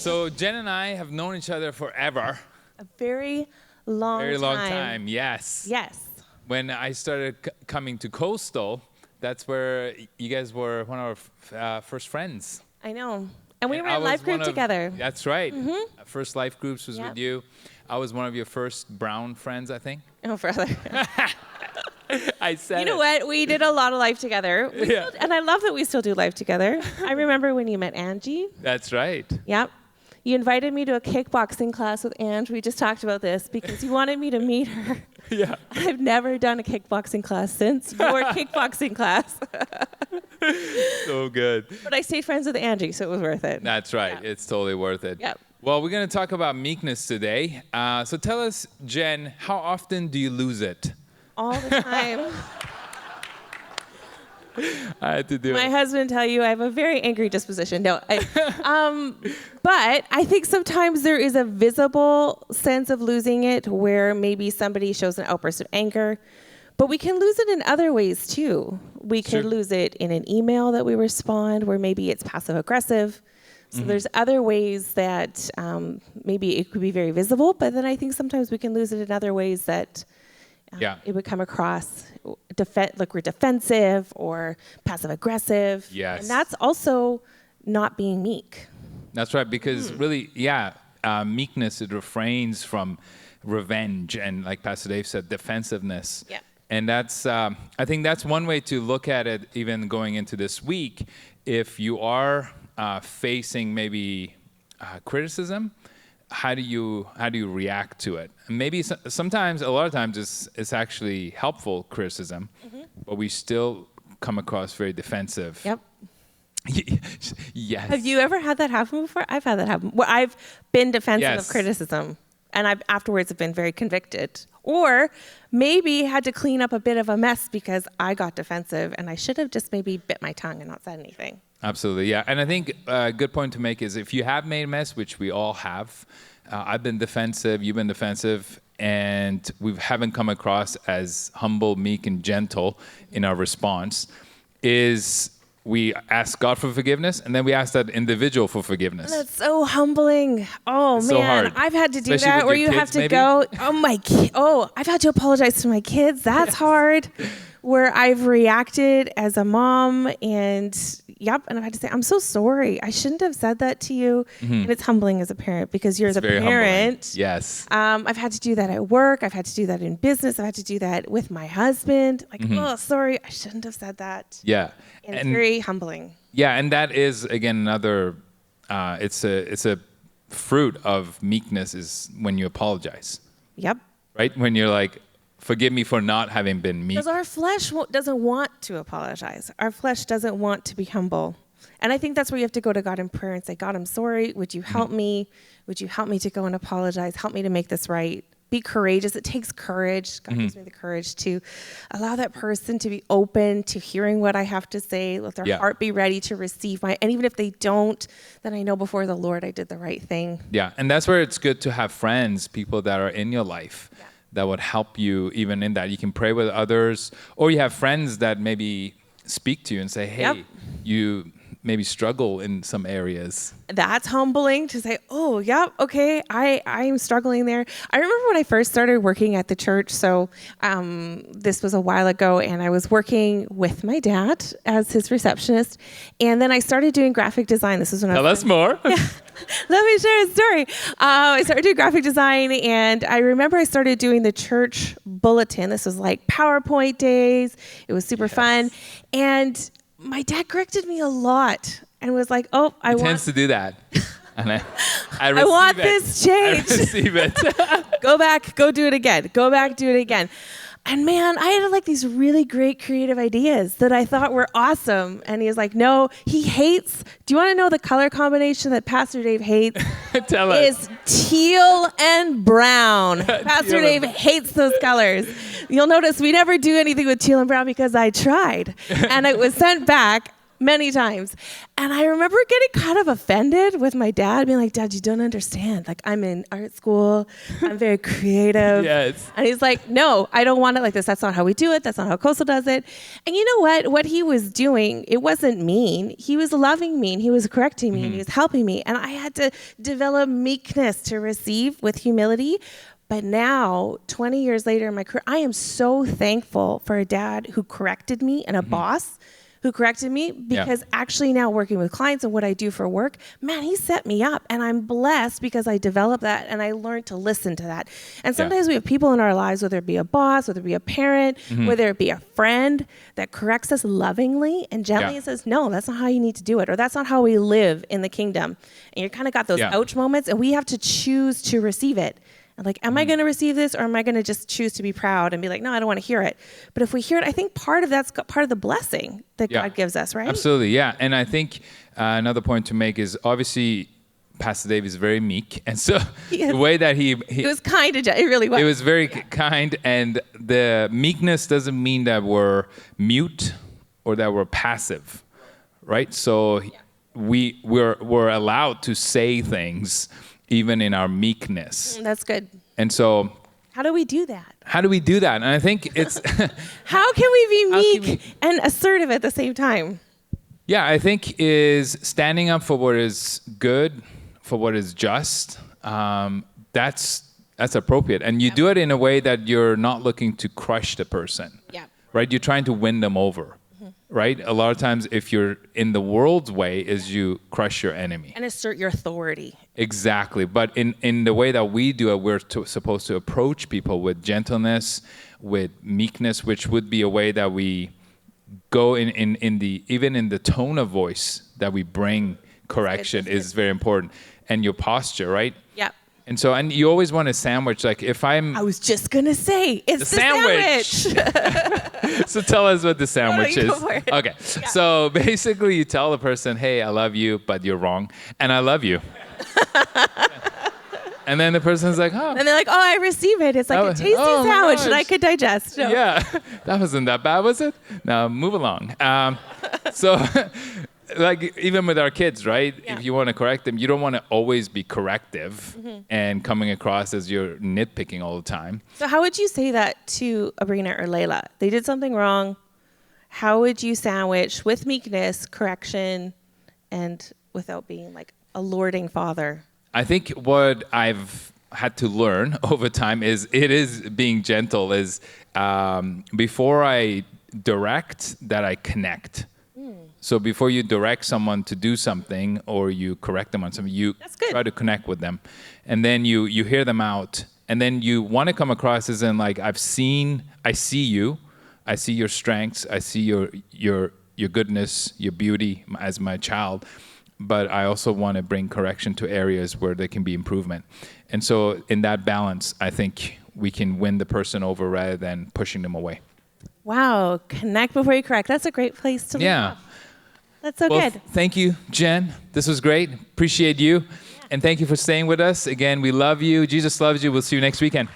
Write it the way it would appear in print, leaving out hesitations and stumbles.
So Jen and I have known each other forever. A very long time, yes. Yes. When I started coming to Coastal, that's where you guys were one of our first friends. I know. And we were in life group together. That's right. First life groups was Yep. with you. I was one of your first brown friends, I think. Oh, brother. I said You know what? We did a lot of life together. And I love that we still do life together. I remember when you met Angie. That's right. Yep. You invited me to a kickboxing class with Ange. We just talked about this because you wanted me to meet her. Yeah. I've never done a kickboxing class since your kickboxing class. So good. But I stayed friends with Angie, so it was worth it. That's right. Yeah. It's totally worth it. Yep. Well, we're going to talk about meekness today. So tell us, Jen, how often do you lose it? All the time. I had to do My it. husband tell you I have a very angry disposition. No, but I think sometimes there is a visible sense of losing it where maybe somebody shows an outburst of anger, but we can lose it in other ways too. We can lose it in an email that we respond where maybe it's passive aggressive. So there's other ways that maybe it could be very visible, but then I think sometimes we can lose it in other ways that it would come across like we're defensive or passive aggressive. Yes. And that's also not being meek. That's right, because really, meekness, it refrains from revenge and, like Pastor Dave said, defensiveness. Yeah. And that's, I think that's one way to look at it, even going into this week. If you are facing maybe criticism, how do you react to it? And maybe sometimes, a lot of times, it's actually helpful criticism, but we still come across very defensive. Yep. Yes. Have you ever had that happen before? I've had that happen. Well, I've been defensive of criticism, and I've afterwards have been very convicted. Or maybe had to clean up a bit of a mess because I got defensive, and I should have just maybe bit my tongue and not said anything. Absolutely, yeah. And I think a good point to make is if you have made a mess, which we all have, I've been defensive, you've been defensive, and we haven't come across as humble, meek, and gentle in our response, is we ask God for forgiveness, and then we ask that individual for forgiveness. That's so humbling. Oh, it's man. so hard. I've had to do Especially that where you kids, have to maybe? go, I've had to apologize to my kids. That's hard. Where I've reacted as a mom and I've had to say, I'm so sorry. I shouldn't have said that to you. And it's humbling as a parent because you're the very parent. humbling. Yes. I've had to do that at work. I've had to do that in business. I've had to do that with my husband. Like, oh, sorry, I shouldn't have said that. Yeah. And it's very humbling. Yeah, and that is, again, another, it's a fruit of meekness is when you apologize. Yep. Right? When you're like, forgive me for not having been meek. Because our flesh doesn't want to apologize. Our flesh doesn't want to be humble. And I think that's where you have to go to God in prayer and say, God, I'm sorry. Would you help me? Would you help me to go and apologize? Help me to make this right. Be courageous. It takes courage. God gives me the courage to allow that person to be open to hearing what I have to say. Let their heart be ready to receive and even if they don't, then I know before the Lord I did the right thing. Yeah, and that's where it's good to have friends, people that are in your life. That would help you even in that. You can pray with others, or you have friends that maybe speak to you and say, hey, you maybe struggle in some areas. That's humbling to say, oh, yeah, okay, I'm struggling there. I remember when I first started working at the church, so this was a while ago, and I was working with my dad as his receptionist, and then I started doing graphic design. This was when Tell us more. Let me share a story. I started doing graphic design, and I remember I started doing the church bulletin. This was like PowerPoint days. It was super fun, and my dad corrected me a lot and was like, "Oh, He tends to do that." And I want this changed. I receive it. Go back, go do it again. Go back, do it again. And man, I had like these really great creative ideas that I thought were awesome. And he was like, no, he hates. Do you want to know the color combination that Pastor Dave hates? Tell us. Is teal and brown. Pastor Dave hates those colors. You'll notice we never do anything with teal and brown because I tried. And it was sent back. many times. And I remember getting kind of offended with my dad, being like, Dad, you don't understand. Like, I'm in art school. I'm very creative. Yes. And he's like, no, I don't want it like this. That's not how we do it. That's not how Coastal does it. And you know what? What he was doing, it wasn't mean. He was loving me and he was correcting me and he was helping me. And I had to develop meekness to receive with humility. But now, 20 years later in my career, I am so thankful for a dad who corrected me and a boss who corrected me, because actually now working with clients and what I do for work, man, he set me up. And I'm blessed because I developed that and I learned to listen to that. And sometimes we have people in our lives, whether it be a boss, whether it be a parent, whether it be a friend, that corrects us lovingly and gently and says, no, that's not how you need to do it. Or that's not how we live in the kingdom. And you kind of got those ouch moments, and we have to choose to receive it. Like, am I going to receive this, or am I going to just choose to be proud and be like, no, I don't want to hear it? But if we hear it, I think part of that's part of the blessing that God gives us, right? Absolutely, yeah. And I think another point to make is, obviously, Pastor Dave is very meek. And so the way that he was kind to Jeff. It really was. It was very kind. And the meekness doesn't mean that we're mute or that we're passive, right? So we're allowed to say things even in our meekness. That's good. And so, how do we do that? And I think it's how can we be meek and assertive at the same time? Yeah, I think is standing up for what is good, for what is just. That's appropriate, and you do it in a way that you're not looking to crush the person. Yeah. Right. You're trying to win them over. Right? A lot of times, if you're in the world's way, is you crush your enemy. And assert your authority. Exactly. But in the way that we do it, we're supposed to approach people with gentleness, with meekness, which would be a way that we go even in the tone of voice that we bring correction is very important. And your posture, right? Yeah. And so, and you always want a sandwich. Like I was just going to say, it's the sandwich. So tell us what the sandwich is. Go for it. Okay. Yeah. So basically you tell the person, hey, I love you, but you're wrong. And I love you. And then the person's like, oh. And they're like, oh, I receive it. It's like a tasty sandwich that I could digest. No. Yeah. That wasn't that bad, was it? Now move along. So like even with our kids, right? Yeah. If you want to correct them, you don't want to always be corrective and coming across as you're nitpicking all the time. So how would you say that to Abrina or Layla? They did something wrong. How would you sandwich with meekness, correction, and without being like a lording father? I think what I've had to learn over time is being gentle, is before I direct, that I connect. So before you direct someone to do something or you correct them on something, you try to connect with them. And then you hear them out. And then you want to come across as in like, I see you. I see your strengths. I see your goodness, your beauty as my child. But I also want to bring correction to areas where there can be improvement. And so in that balance, I think we can win the person over rather than pushing them away. Wow. Connect before you correct. That's a great place to leave off. That's so good. Thank you, Jen. This was great. Appreciate you. And thank you for staying with us. Again, we love you. Jesus loves you. We'll see you next weekend.